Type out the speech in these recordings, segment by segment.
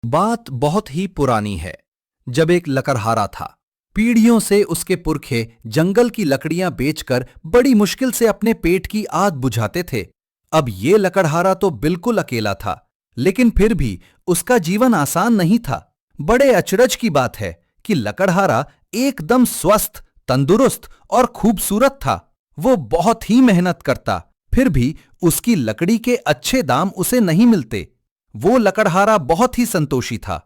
बात बहुत ही पुरानी है। जब एक लकड़हारा था, पीढ़ियों से उसके पुरखे जंगल की लकड़ियां बेचकर बड़ी मुश्किल से अपने पेट की आग बुझाते थे। अब ये लकड़हारा तो बिल्कुल अकेला था, लेकिन फिर भी उसका जीवन आसान नहीं था। बड़े अचरज की बात है कि लकड़हारा एकदम स्वस्थ, तंदुरुस्त और खूबसूरत था। वो बहुत ही मेहनत करता, फिर भी उसकी लकड़ी के अच्छे दाम उसे नहीं मिलते। वो लकड़हारा बहुत ही संतोषी था,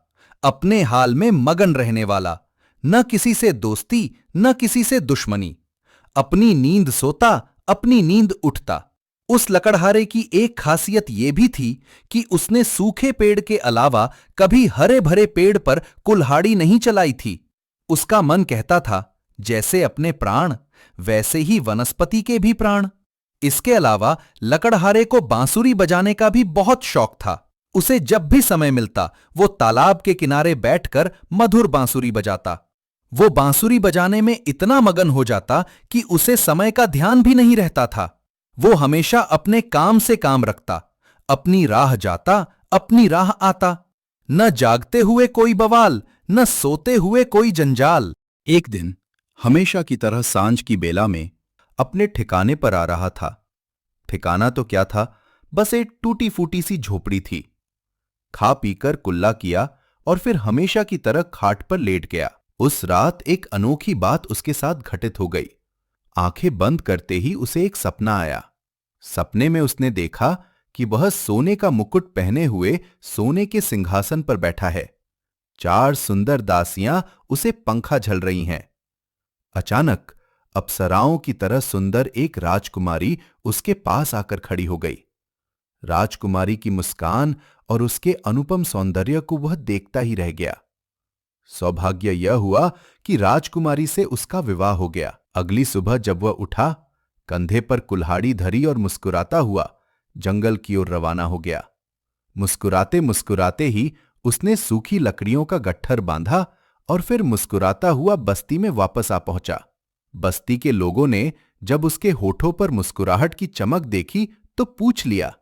अपने हाल में मगन रहने वाला, न किसी से दोस्ती न किसी से दुश्मनी। अपनी नींद सोता, अपनी नींद उठता। उस लकड़हारे की एक खासियत यह भी थी कि उसने सूखे पेड़ के अलावा कभी हरे भरे पेड़ पर कुल्हाड़ी नहीं चलाई थी। उसका मन कहता था, जैसे अपने प्राण वैसे ही वनस्पति के भी प्राण। इसके अलावा लकड़हारे को बांसुरी बजाने का भी बहुत शौक था। उसे जब भी समय मिलता वो तालाब के किनारे बैठकर मधुर बांसुरी बजाता। वो बांसुरी बजाने में इतना मगन हो जाता कि उसे समय का ध्यान भी नहीं रहता था। वो हमेशा अपने काम से काम रखता, अपनी राह जाता, अपनी राह आता। न जागते हुए कोई बवाल, न सोते हुए कोई जंजाल। एक दिन हमेशा की तरह सांझ की बेला में अपने ठिकाने पर आ रहा था। ठिकाना तो क्या था, बस एक टूटी फूटी सी झोपड़ी थी। खा पीकर कुल्ला किया और फिर हमेशा की तरह खाट पर लेट गया। उस रात एक अनोखी बात उसके साथ घटित हो गई। आंखें बंद करते ही उसे एक सपना आया। सपने में उसने देखा कि वह सोने का मुकुट पहने हुए सोने के सिंहासन पर बैठा है। 4 सुंदर दासियां उसे पंखा झल रही हैं। अचानक अप्सराओं की तरह सुंदर एक राजकुमारी उसके पास आकर खड़ी हो गई। राजकुमारी की मुस्कान और उसके अनुपम सौंदर्य को वह देखता ही रह गया। सौभाग्य यह हुआ कि राजकुमारी से उसका विवाह हो गया। अगली सुबह जब वह उठा, कंधे पर कुल्हाड़ी धरी और मुस्कुराता हुआ जंगल की ओर रवाना हो गया। मुस्कुराते मुस्कुराते ही उसने सूखी लकड़ियों का गट्ठर बांधा और फिर मुस्कुराता हुआ बस्ती में वापस आ पहुंचा। बस्ती के लोगों ने जब उसके होठों पर मुस्कुराहट की चमक देखी तो पूछ लिया,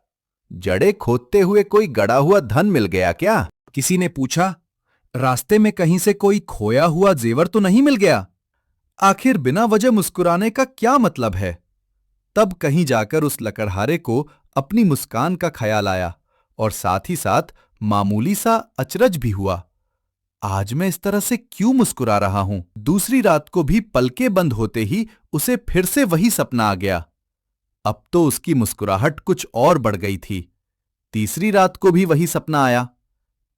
जड़े खोदते हुए कोई गड़ा हुआ धन मिल गया क्या? किसी ने पूछा, रास्ते में कहीं से कोई खोया हुआ जेवर तो नहीं मिल गया? आखिर बिना वजह मुस्कुराने का क्या मतलब है? तब कहीं जाकर उस लकड़हारे को अपनी मुस्कान का ख्याल आया और साथ ही साथ मामूली सा अचरज भी हुआ। आज मैं इस तरह से क्यों मुस्कुरा रहा हूं? दूसरी रात को भी पलके बंद होते ही उसे फिर से वही सपना आ गया। अब तो उसकी मुस्कुराहट कुछ और बढ़ गई थी। तीसरी रात को भी वही सपना आया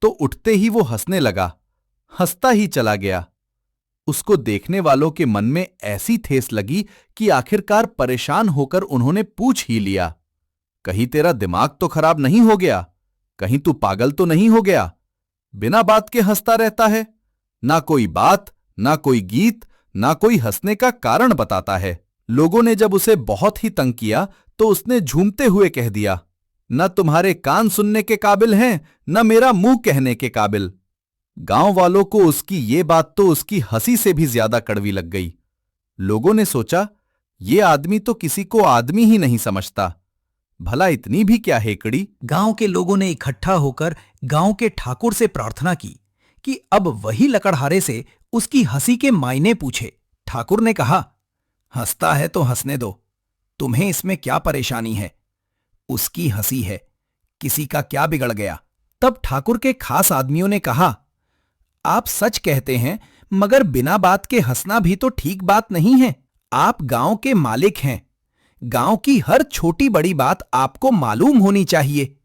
तो उठते ही वो हंसने लगा, हंसता ही चला गया। उसको देखने वालों के मन में ऐसी ठेस लगी कि आखिरकार परेशान होकर उन्होंने पूछ ही लिया, कहीं तेरा दिमाग तो खराब नहीं हो गया? कहीं तू पागल तो नहीं हो गया? बिना बात के हंसता रहता है। ना कोई बात, ना कोई गीत, ना कोई हंसने का कारण बताता है। लोगों ने जब उसे बहुत ही तंग किया तो उसने झूमते हुए कह दिया, न तुम्हारे कान सुनने के काबिल हैं, न मेरा मुंह कहने के काबिल। गांव वालों को उसकी ये बात तो उसकी हंसी से भी ज्यादा कड़वी लग गई। लोगों ने सोचा, ये आदमी तो किसी को आदमी ही नहीं समझता, भला इतनी भी क्या हेकड़ी। गांव के लोगों ने इकट्ठा होकर गांव के ठाकुर से प्रार्थना की कि अब वही लकड़हारे से उसकी हंसी के मायने पूछे। ठाकुर ने कहा, हंसता है तो हंसने दो, तुम्हें इसमें क्या परेशानी है? उसकी हंसी है, किसी का क्या बिगड़ गया? तब ठाकुर के खास आदमियों ने कहा, आप सच कहते हैं, मगर बिना बात के हंसना भी तो ठीक बात नहीं है। आप गांव के मालिक हैं, गांव की हर छोटी बड़ी बात आपको मालूम होनी चाहिए।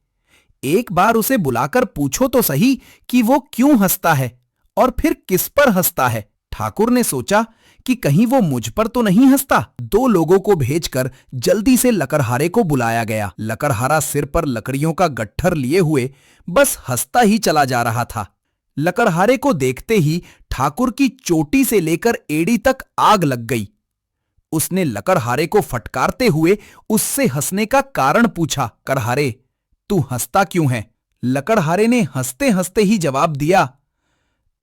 एक बार उसे बुलाकर पूछो तो सही कि वो क्यों हंसता है और फिर किस पर हंसता है। ठाकुर ने सोचा कि कहीं वो मुझ पर तो नहीं हंसता। 2 लोगों को भेजकर जल्दी से लकड़हारे को बुलाया गया। लकड़हारा सिर पर लकड़ियों का गट्ठर लिए हुए बस हंसता ही चला जा रहा था। लकड़हारे को देखते ही ठाकुर की चोटी से लेकर एड़ी तक आग लग गई। उसने लकड़हारे को फटकारते हुए उससे हंसने का कारण पूछा, लकड़हारे, तू हंसता क्यों है? लकड़हारे ने हंसते हंसते ही जवाब दिया,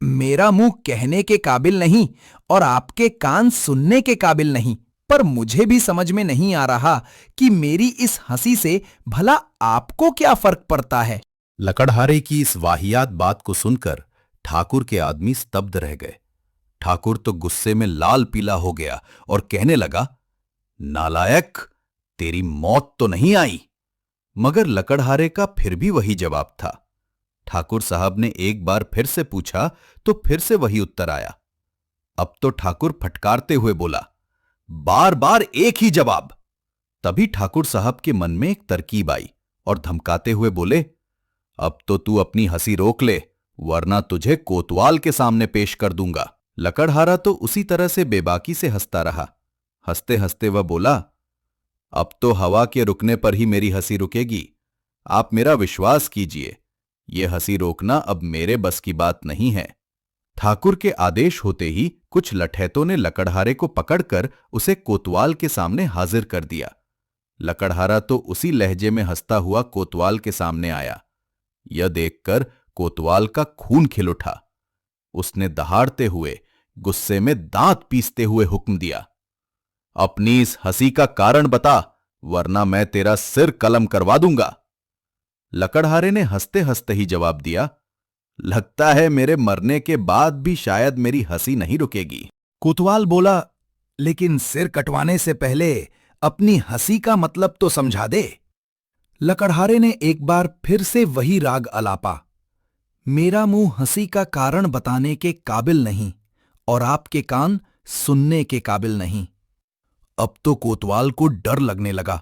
मेरा मुंह कहने के काबिल नहीं और आपके कान सुनने के काबिल नहीं, पर मुझे भी समझ में नहीं आ रहा कि मेरी इस हंसी से भला आपको क्या फर्क पड़ता है। लकड़हारे की इस वाहियात बात को सुनकर ठाकुर के आदमी स्तब्ध रह गए। ठाकुर तो गुस्से में लाल पीला हो गया और कहने लगा, नालायक, तेरी मौत तो नहीं आई। मगर लकड़हारे का फिर भी वही जवाब था। ठाकुर साहब ने एक बार फिर से पूछा तो फिर से वही उत्तर आया। अब तो ठाकुर फटकारते हुए बोला, बार बार एक ही जवाब। तभी ठाकुर साहब के मन में एक तरकीब आई और धमकाते हुए बोले, अब तो तू अपनी हंसी रोक ले, वरना तुझे कोतवाल के सामने पेश कर दूंगा। लकड़हारा तो उसी तरह से बेबाकी से हंसता रहा। हंसते हंसते वह बोला, अब तो हवा के रुकने पर ही मेरी हंसी रुकेगी। आप मेरा विश्वास कीजिए, यह हंसी रोकना अब मेरे बस की बात नहीं है। ठाकुर के आदेश होते ही कुछ लठैतों ने लकड़हारे को पकड़कर उसे कोतवाल के सामने हाजिर कर दिया। लकड़हारा तो उसी लहजे में हंसता हुआ कोतवाल के सामने आया। यह देखकर कोतवाल का खून खिल उठा। उसने दहाड़ते हुए, गुस्से में दांत पीसते हुए हुक्म दिया, अपनी इस हंसी का कारण बता, वरना मैं तेरा सिर कलम करवा दूंगा। लकड़हारे ने हंसते हंसते ही जवाब दिया, लगता है मेरे मरने के बाद भी शायद मेरी हंसी नहीं रुकेगी। कोतवाल बोला, लेकिन सिर कटवाने से पहले अपनी हंसी का मतलब तो समझा दे। लकड़हारे ने एक बार फिर से वही राग अलापा, मेरा मुंह हंसी का कारण बताने के काबिल नहीं और आपके कान सुनने के काबिल नहीं। अब तो कोतवाल को डर लगने लगा।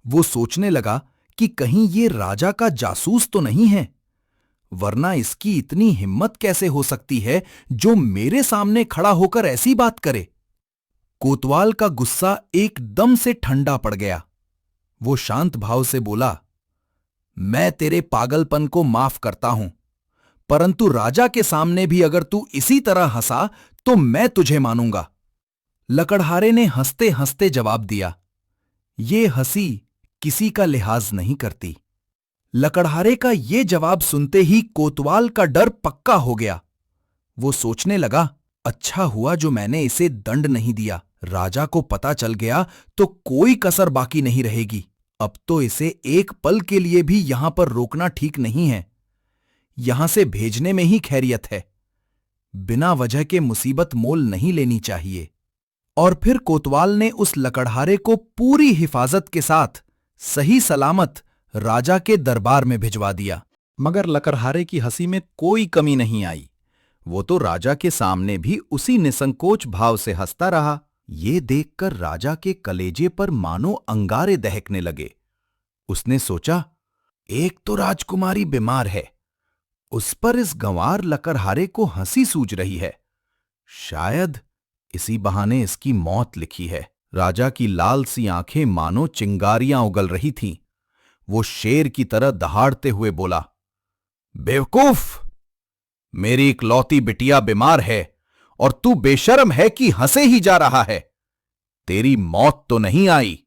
वो सोचने लगा कि कहीं ये राजा का जासूस तो नहीं है, वरना इसकी इतनी हिम्मत कैसे हो सकती है जो मेरे सामने खड़ा होकर ऐसी बात करे। कोतवाल का गुस्सा एकदम से ठंडा पड़ गया। वो शांत भाव से बोला, मैं तेरे पागलपन को माफ करता हूं, परंतु राजा के सामने भी अगर तू इसी तरह हंसा तो मैं तुझे मानूंगा। लकड़हारे ने हंसते हंसते जवाब दिया, ये हंसी किसी का लिहाज नहीं करती। लकड़हारे का ये जवाब सुनते ही कोतवाल का डर पक्का हो गया। वो सोचने लगा, अच्छा हुआ जो मैंने इसे दंड नहीं दिया। राजा को पता चल गया तो कोई कसर बाकी नहीं रहेगी। अब तो इसे एक पल के लिए भी यहां पर रोकना ठीक नहीं है। यहां से भेजने में ही खैरियत है। बिना वजह के मुसीबत मोल नहीं लेनी चाहिए। और फिर कोतवाल ने उस लकड़हारे को पूरी हिफाजत के साथ सही सलामत राजा के दरबार में भिजवा दिया। मगर लकड़हारे की हंसी में कोई कमी नहीं आई। वो तो राजा के सामने भी उसी निसंकोच भाव से हंसता रहा। ये देखकर राजा के कलेजे पर मानो अंगारे दहकने लगे। उसने सोचा, एक तो राजकुमारी बीमार है, उस पर इस गंवार लकड़हारे को हंसी सूझ रही है। शायद इसी बहाने इसकी मौत लिखी है। राजा की लाल सी आंखें मानो चिंगारियां उगल रही थीं। वो शेर की तरह दहाड़ते हुए बोला, बेवकूफ! मेरी इकलौती बिटिया बीमार है और तू बेशर्म है कि हंसे ही जा रहा है। तेरी मौत तो नहीं आई।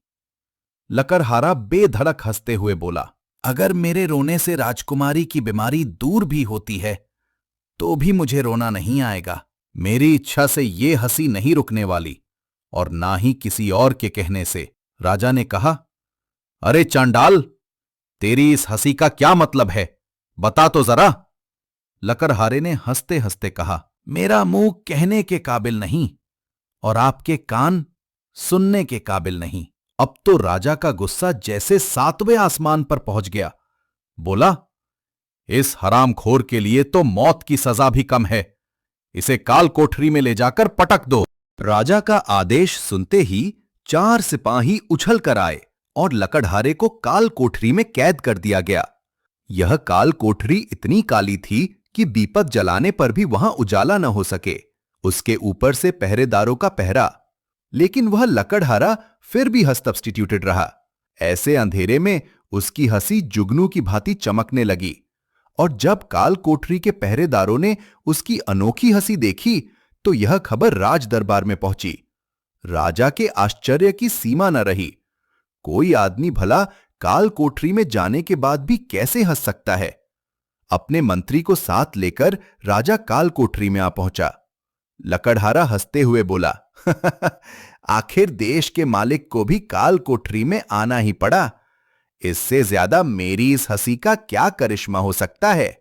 लकड़हारा बेधड़क हंसते हुए बोला, अगर मेरे रोने से राजकुमारी की बीमारी दूर भी होती है तो भी मुझे रोना नहीं आएगा। मेरी इच्छा से ये हंसी नहीं रुकने वाली, और ना ही किसी और के कहने से। राजा ने कहा, अरे चांडाल, तेरी इस हंसी का क्या मतलब है, बता तो जरा। लकड़हारे ने हंसते हंसते कहा, मेरा मुंह कहने के काबिल नहीं और आपके कान सुनने के काबिल नहीं। अब तो राजा का गुस्सा जैसे 7वें आसमान पर पहुंच गया। बोला, इस हरामखोर के लिए तो मौत की सजा भी कम है। इसे काल कोठरी में ले जाकर पटक दो। राजा का आदेश सुनते ही 4 सिपाही उछल कर आए और लकड़हारे को काल कोठरी में कैद कर दिया गया। यह काल कोठरी इतनी काली थी कि दीपक जलाने पर भी वहां उजाला न हो सके। उसके ऊपर से पहरेदारों का पहरा। लेकिन वह लकड़हारा फिर भी सब्स्टिट्यूटेड रहा। ऐसे अंधेरे में उसकी हंसी जुगनू की भांति चमकने लगी। और जब काल कोठरी के पहरेदारों ने उसकी अनोखी हंसी देखी तो यह खबर राज दरबार में पहुंची। राजा के आश्चर्य की सीमा न रही। कोई आदमी भला काल कोठरी में जाने के बाद भी कैसे हंस सकता है। अपने मंत्री को साथ लेकर राजा काल कोठरी में आ पहुंचा। लकड़हारा हंसते हुए बोला, आखिर देश के मालिक को भी काल कोठरी में आना ही पड़ा। इससे ज्यादा मेरी इस हंसी का क्या करिश्मा हो सकता है।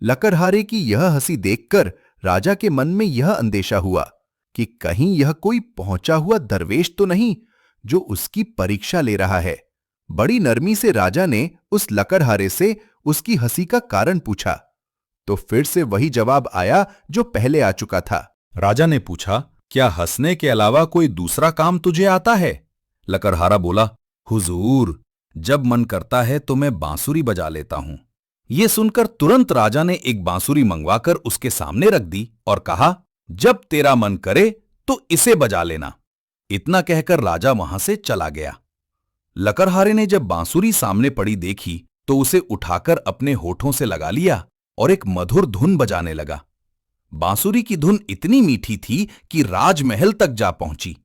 लकड़हारे की यह हंसी देखकर राजा के मन में यह अंदेशा हुआ कि कहीं यह कोई पहुंचा हुआ दरवेश तो नहीं जो उसकी परीक्षा ले रहा है। बड़ी नरमी से राजा ने उस लकड़हारे से उसकी हंसी का कारण पूछा, तो फिर से वही जवाब आया जो पहले आ चुका था। राजा ने पूछा, क्या हंसने के अलावा कोई दूसरा काम तुझे आता है? लकड़हारा बोला, हुजूर, जब मन करता है तो मैं बांसुरी बजा लेता हूं। यह सुनकर तुरंत राजा ने एक बांसुरी मंगवाकर उसके सामने रख दी और कहा, जब तेरा मन करे तो इसे बजा लेना। इतना कहकर राजा वहां से चला गया। लकड़हारे ने जब बांसुरी सामने पड़ी देखी तो उसे उठाकर अपने होठों से लगा लिया और एक मधुर धुन बजाने लगा। बांसुरी की धुन इतनी मीठी थी कि राजमहल तक जा पहुंची।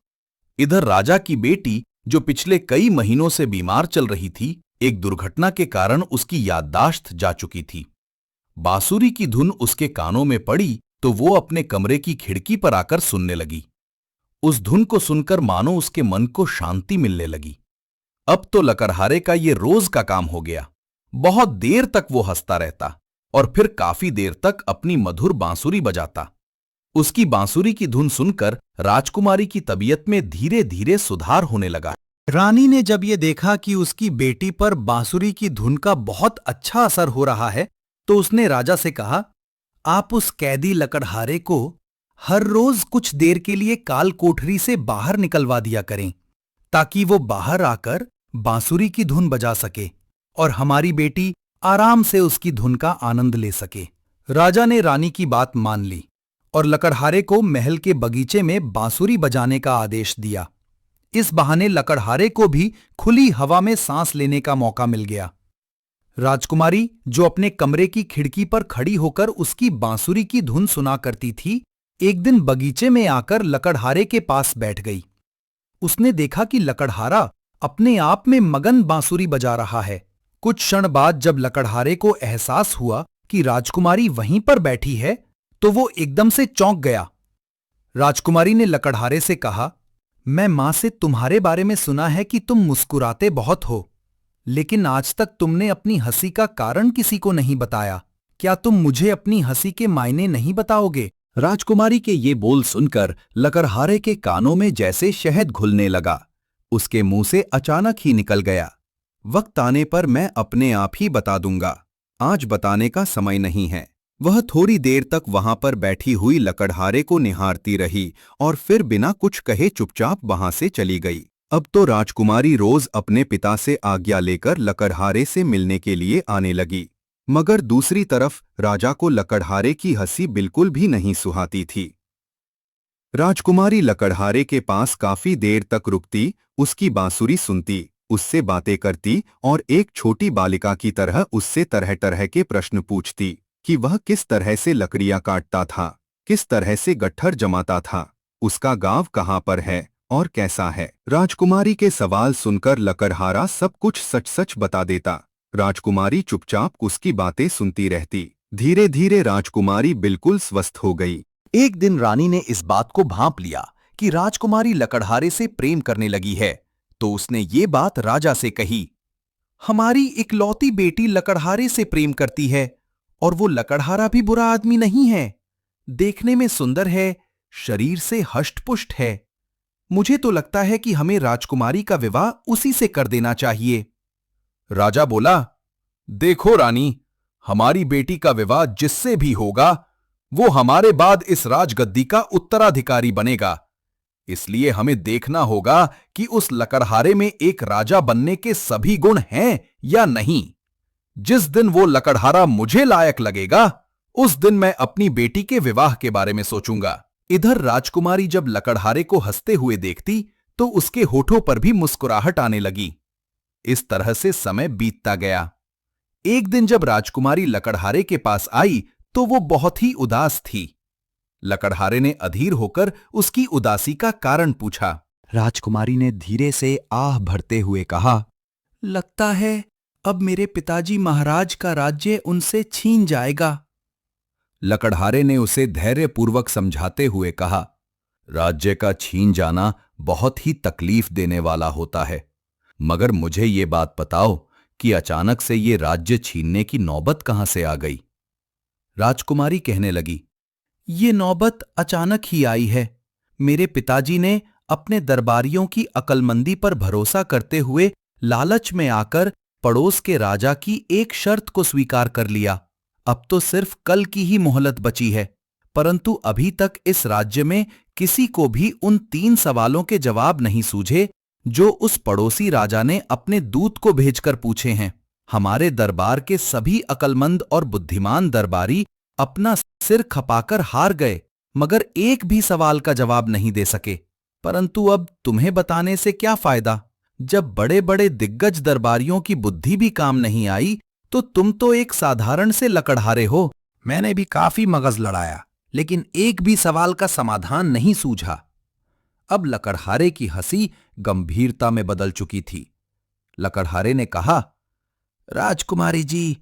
इधर राजा की बेटी, जो पिछले कई महीनों से बीमार चल रही थी, एक दुर्घटना के कारण उसकी याददाश्त जा चुकी थी। बांसुरी की धुन उसके कानों में पड़ी तो वो अपने कमरे की खिड़की पर आकर सुनने लगी। उस धुन को सुनकर मानो उसके मन को शांति मिलने लगी। अब तो लकड़हारे का ये रोज का काम हो गया। बहुत देर तक वो हंसता रहता और फिर काफी देर तक अपनी मधुर बांसुरी बजाता। उसकी बांसुरी की धुन सुनकर राजकुमारी की तबीयत में धीरे धीरे सुधार होने लगा। रानी ने जब ये देखा कि उसकी बेटी पर बांसुरी की धुन का बहुत अच्छा असर हो रहा है, तो उसने राजा से कहा, आप उस कैदी लकड़हारे को हर रोज कुछ देर के लिए काल कोठरी से बाहर निकलवा दिया करें, ताकि वो बाहर आकर बांसुरी की धुन बजा सके और हमारी बेटी आराम से उसकी धुन का आनंद ले सके। राजा ने रानी की बात मान ली और लकड़हारे को महल के बगीचे में बांसुरी बजाने का आदेश दिया। इस बहाने लकड़हारे को भी खुली हवा में सांस लेने का मौका मिल गया। राजकुमारी, जो अपने कमरे की खिड़की पर खड़ी होकर उसकी बांसुरी की धुन सुना करती थी, एक दिन बगीचे में आकर लकड़हारे के पास बैठ गई। उसने देखा कि लकड़हारा अपने आप में मगन बांसुरी बजा रहा है। कुछ क्षण बाद जब लकड़हारे को एहसास हुआ कि राजकुमारी वहीं पर बैठी है, तो वो एकदम से चौंक गया। राजकुमारी ने लकड़हारे से कहा, मैं मां से तुम्हारे बारे में सुना है कि तुम मुस्कुराते बहुत हो, लेकिन आज तक तुमने अपनी हंसी का कारण किसी को नहीं बताया। क्या तुम मुझे अपनी हंसी के मायने नहीं बताओगे? राजकुमारी के ये बोल सुनकर लकड़हारे के कानों में जैसे शहद घुलने लगा। उसके मुंह से अचानक ही निकल गया, वक्त आने पर मैं अपने आप ही बता दूंगा, आज बताने का समय नहीं है। वह थोड़ी देर तक वहां पर बैठी हुई लकड़हारे को निहारती रही और फिर बिना कुछ कहे चुपचाप वहां से चली गई। अब तो राजकुमारी रोज अपने पिता से आज्ञा लेकर लकड़हारे से मिलने के लिए आने लगी, मगर दूसरी तरफ राजा को लकड़हारे की हंसी बिल्कुल भी नहीं सुहाती थी। राजकुमारी लकड़हारे के पास काफी देर तक रुकती, उसकी बांसुरी सुनती, उससे बातें करती और एक छोटी बालिका की तरह उससे तरह तरह के प्रश्न पूछती कि वह किस तरह से लकड़ियां काटता था, किस तरह से गट्ठर जमाता था, उसका गांव कहाँ पर है और कैसा है। राजकुमारी के सवाल सुनकर लकड़हारा सब कुछ सच सच बता देता। राजकुमारी चुपचाप उसकी बातें सुनती रहती। धीरे धीरे राजकुमारी बिल्कुल स्वस्थ हो गई। एक दिन रानी ने इस बात को भांप लिया कि राजकुमारी लकड़हारे से प्रेम करने लगी है, तो उसने ये बात राजा से कही, हमारी इकलौती बेटी लकड़हारे से प्रेम करती है और वो लकड़हारा भी बुरा आदमी नहीं है, देखने में सुंदर है, शरीर से हष्टपुष्ट है। मुझे तो लगता है कि हमें राजकुमारी का विवाह उसी से कर देना चाहिए। राजा बोला, देखो रानी, हमारी बेटी का विवाह जिससे भी होगा वो हमारे बाद इस राजगद्दी का उत्तराधिकारी बनेगा, इसलिए हमें देखना होगा कि उस लकड़हारे में एक राजा बनने के सभी गुण हैं या नहीं। जिस दिन वो लकड़हारा मुझे लायक लगेगा, उस दिन मैं अपनी बेटी के विवाह के बारे में सोचूंगा। इधर राजकुमारी जब लकड़हारे को हंसते हुए देखती तो उसके होठों पर भी मुस्कुराहट आने लगी। इस तरह से समय बीतता गया। एक दिन जब राजकुमारी लकड़हारे के पास आई तो वो बहुत ही उदास थी। लकड़हारे ने अधीर होकर उसकी उदासी का कारण पूछा। राजकुमारी ने धीरे से आह भरते हुए कहा, लगता है अब मेरे पिताजी महाराज का राज्य उनसे छीन जाएगा। लकड़हारे ने उसे धैर्यपूर्वक समझाते हुए कहा, राज्य का छीन जाना बहुत ही तकलीफ देने वाला होता है, मगर मुझे ये बात बताओ कि अचानक से ये राज्य छीनने की नौबत कहां से आ गई। राजकुमारी कहने लगी, ये नौबत अचानक ही आई है। मेरे पिताजी ने अपने दरबारियों की अक्लमंदी पर भरोसा करते हुए लालच में आकर पड़ोस के राजा की एक शर्त को स्वीकार कर लिया। अब तो सिर्फ कल की ही मोहलत बची है, परंतु अभी तक इस राज्य में किसी को भी उन 3 सवालों के जवाब नहीं सूझे जो उस पड़ोसी राजा ने अपने दूत को भेजकर पूछे हैं। हमारे दरबार के सभी अक्लमंद और बुद्धिमान दरबारी अपना सिर खपाकर हार गए, मगर एक भी सवाल का जवाब नहीं दे सके। परंतु अब तुम्हें बताने से क्या फायदा? जब बड़े बड़े दिग्गज दरबारियों की बुद्धि भी काम नहीं आई, तो तुम तो एक साधारण से लकड़हारे हो। मैंने भी काफी मगज लड़ाया, लेकिन एक भी सवाल का समाधान नहीं सूझा। अब लकड़हारे की हंसी गंभीरता में बदल चुकी थी। लकड़हारे ने कहा, राजकुमारी जी,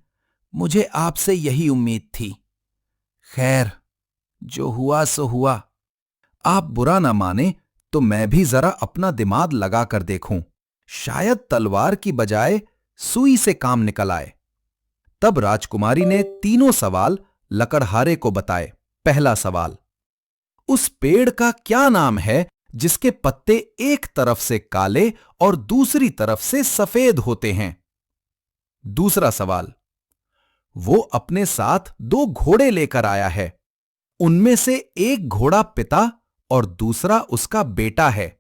मुझे आपसे यही उम्मीद थी। खैर, जो हुआ सो हुआ। आप बुरा ना माने तो मैं भी जरा अपना दिमाग लगा कर देखूं। शायद तलवार की बजाय सुई से काम निकल आए। तब राजकुमारी ने तीनों सवाल लकड़हारे को बताए। पहला सवाल, उस पेड़ का क्या नाम है जिसके पत्ते एक तरफ से काले और दूसरी तरफ से सफेद होते हैं? दूसरा सवाल, वो अपने साथ 2 घोड़े लेकर आया है। उनमें से एक घोड़ा पिता और दूसरा उसका बेटा है।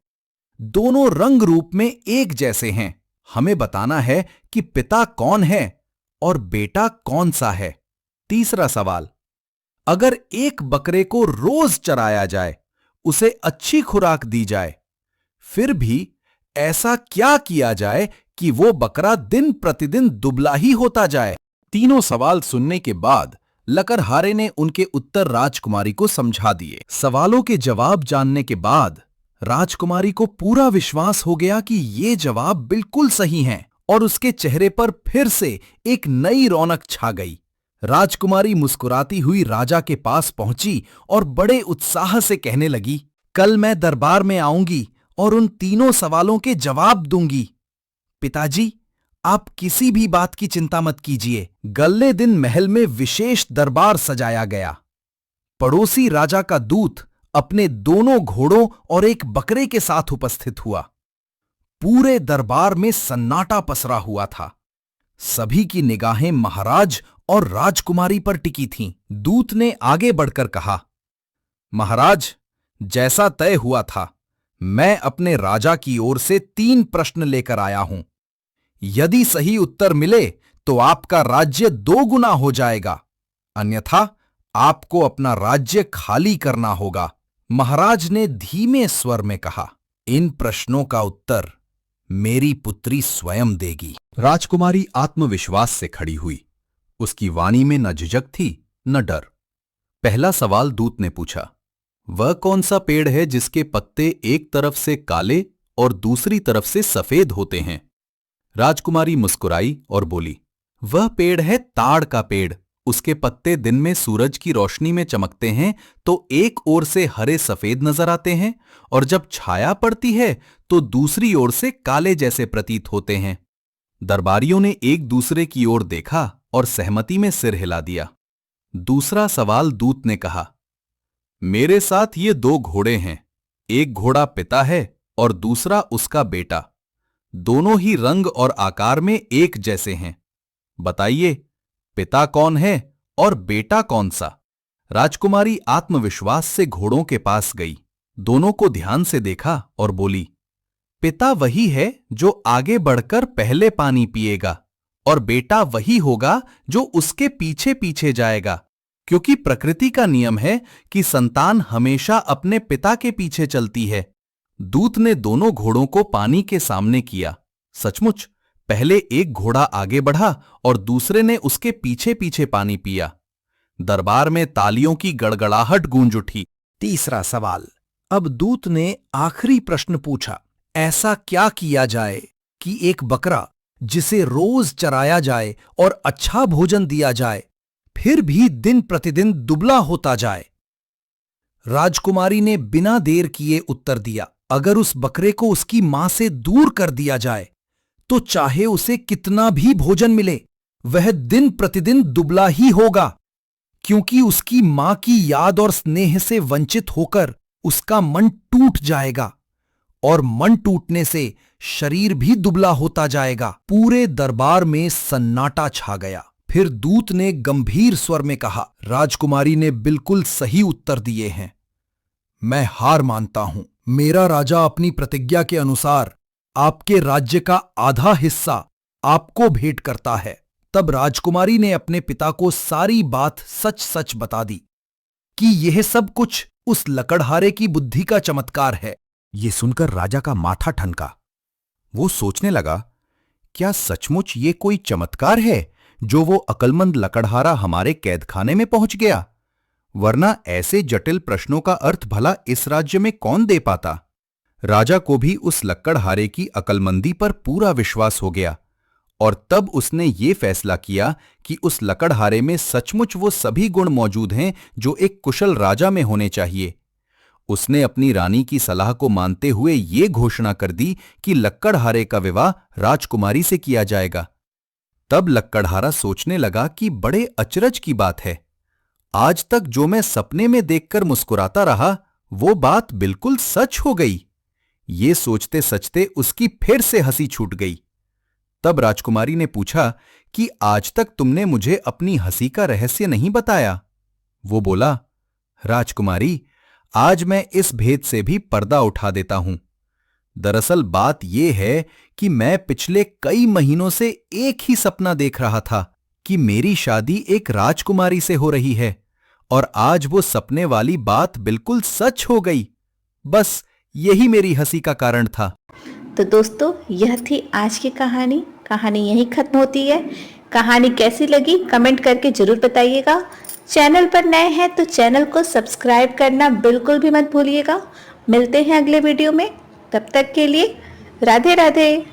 दोनों रंग रूप में एक जैसे हैं। हमें बताना है कि पिता कौन है और बेटा कौन सा है। तीसरा सवाल, अगर एक बकरे को रोज चराया जाए, उसे अच्छी खुराक दी जाए, फिर भी ऐसा क्या किया जाए कि वो बकरा दिन प्रतिदिन दुबला ही होता जाए? तीनों सवाल सुनने के बाद लकड़हारे ने उनके उत्तर राजकुमारी को समझा दिए। सवालों के जवाब जानने के बाद राजकुमारी को पूरा विश्वास हो गया कि ये जवाब बिल्कुल सही हैं और उसके चेहरे पर फिर से एक नई रौनक छा गई। राजकुमारी मुस्कुराती हुई राजा के पास पहुंची और बड़े उत्साह से कहने लगी, कल मैं दरबार में आऊंगी और उन तीनों सवालों के जवाब दूंगी। पिताजी, आप किसी भी बात की चिंता मत कीजिए। अगले दिन महल में विशेष दरबार सजाया गया। पड़ोसी राजा का दूत अपने दोनों घोड़ों और एक बकरे के साथ उपस्थित हुआ। पूरे दरबार में सन्नाटा पसरा हुआ था। सभी की निगाहें महाराज और राजकुमारी पर टिकी थीं। दूत ने आगे बढ़कर कहा, महाराज, जैसा तय हुआ था, मैं अपने राजा की ओर से 3 प्रश्न लेकर आया हूं। यदि सही उत्तर मिले तो आपका राज्य 2 गुना हो जाएगा, अन्यथा आपको अपना राज्य खाली करना होगा। महाराज ने धीमे स्वर में कहा, इन प्रश्नों का उत्तर मेरी पुत्री स्वयं देगी। राजकुमारी आत्मविश्वास से खड़ी हुई। उसकी वाणी में न झिझक थी न डर। पहला सवाल दूत ने पूछा, वह कौन सा पेड़ है जिसके पत्ते एक तरफ से काले और दूसरी तरफ से सफेद होते हैं? राजकुमारी मुस्कुराई और बोली, वह पेड़ है ताड़ का पेड़। उसके पत्ते दिन में सूरज की रोशनी में चमकते हैं तो एक ओर से हरे सफेद नजर आते हैं और जब छाया पड़ती है तो दूसरी ओर से काले जैसे प्रतीत होते हैं। दरबारियों ने एक दूसरे की ओर देखा और सहमति में सिर हिला दिया। दूसरा सवाल दूत ने कहा, मेरे साथ ये 2 घोड़े हैं। एक घोड़ा पिता है और दूसरा उसका बेटा। दोनों ही रंग और आकार में एक जैसे हैं। बताइए, पिता कौन है और बेटा कौन सा? राजकुमारी आत्मविश्वास से घोड़ों के पास गई, दोनों को ध्यान से देखा और बोली, पिता वही है जो आगे बढ़कर पहले पानी पिएगा और बेटा वही होगा जो उसके पीछे पीछे जाएगा, क्योंकि प्रकृति का नियम है कि संतान हमेशा अपने पिता के पीछे चलती है। दूत ने दोनों घोड़ों को पानी के सामने किया। सचमुच पहले एक घोड़ा आगे बढ़ा और दूसरे ने उसके पीछे पीछे पानी पिया। दरबार में तालियों की गड़गड़ाहट गूंज उठी। तीसरा सवाल। अब दूत ने आखिरी प्रश्न पूछा, ऐसा क्या किया जाए कि एक बकरा जिसे रोज चराया जाए और अच्छा भोजन दिया जाए, फिर भी दिन प्रतिदिन दुबला होता जाए? राजकुमारी ने बिना देर किए उत्तर दिया, अगर उस बकरे को उसकी मां से दूर कर दिया जाए तो चाहे उसे कितना भी भोजन मिले वह दिन प्रतिदिन दुबला ही होगा, क्योंकि उसकी मां की याद और स्नेह से वंचित होकर उसका मन टूट जाएगा और मन टूटने से शरीर भी दुबला होता जाएगा। पूरे दरबार में सन्नाटा छा गया। फिर दूत ने गंभीर स्वर में कहा, राजकुमारी ने बिल्कुल सही उत्तर दिए हैं। मैं हार मानता हूं। मेरा राजा अपनी प्रतिज्ञा के अनुसार आपके राज्य का आधा हिस्सा आपको भेंट करता है। तब राजकुमारी ने अपने पिता को सारी बात सच सच बता दी कि यह सब कुछ उस लकड़हारे की बुद्धि का चमत्कार है। ये सुनकर राजा का माथा ठनका। वो सोचने लगा, क्या सचमुच ये कोई चमत्कार है जो वो अकलमंद लकड़हारा हमारे कैदखाने में पहुंच गया? वरना ऐसे जटिल प्रश्नों का अर्थ भला इस राज्य में कौन दे पाता? राजा को भी उस लक्कड़हारे की अकलमंदी पर पूरा विश्वास हो गया और तब उसने ये फैसला किया कि उस लकड़हारे में सचमुच वो सभी गुण मौजूद हैं जो एक कुशल राजा में होने चाहिए। उसने अपनी रानी की सलाह को मानते हुए ये घोषणा कर दी कि लक्कड़हारे का विवाह राजकुमारी से किया जाएगा। तब लक्कड़हारा सोचने लगा कि बड़े अचरज की बात है, आज तक जो मैं सपने में देखकर मुस्कुराता रहा वो बात बिल्कुल सच हो गई। ये सोचते सचते उसकी फिर से हंसी छूट गई। तब राजकुमारी ने पूछा कि आज तक तुमने मुझे अपनी हंसी का रहस्य नहीं बताया। वो बोला, राजकुमारी, आज मैं इस भेद से भी पर्दा उठा देता हूं। दरअसल बात यह है कि मैं पिछले कई महीनों से एक ही सपना देख रहा था कि मेरी शादी एक राजकुमारी से हो रही है और आज वो सपने वाली बात बिल्कुल सच हो गई। बस यही मेरी हंसी का कारण था। तो दोस्तों, यह थी आज की कहानी। कहानी यहीं खत्म होती है। कहानी कैसी लगी कमेंट करके जरूर बताइएगा। चैनल पर नए हैं तो चैनल को सब्सक्राइब करना बिल्कुल भी मत भूलिएगा। मिलते हैं अगले वीडियो में, तब तक के लिए राधे राधे।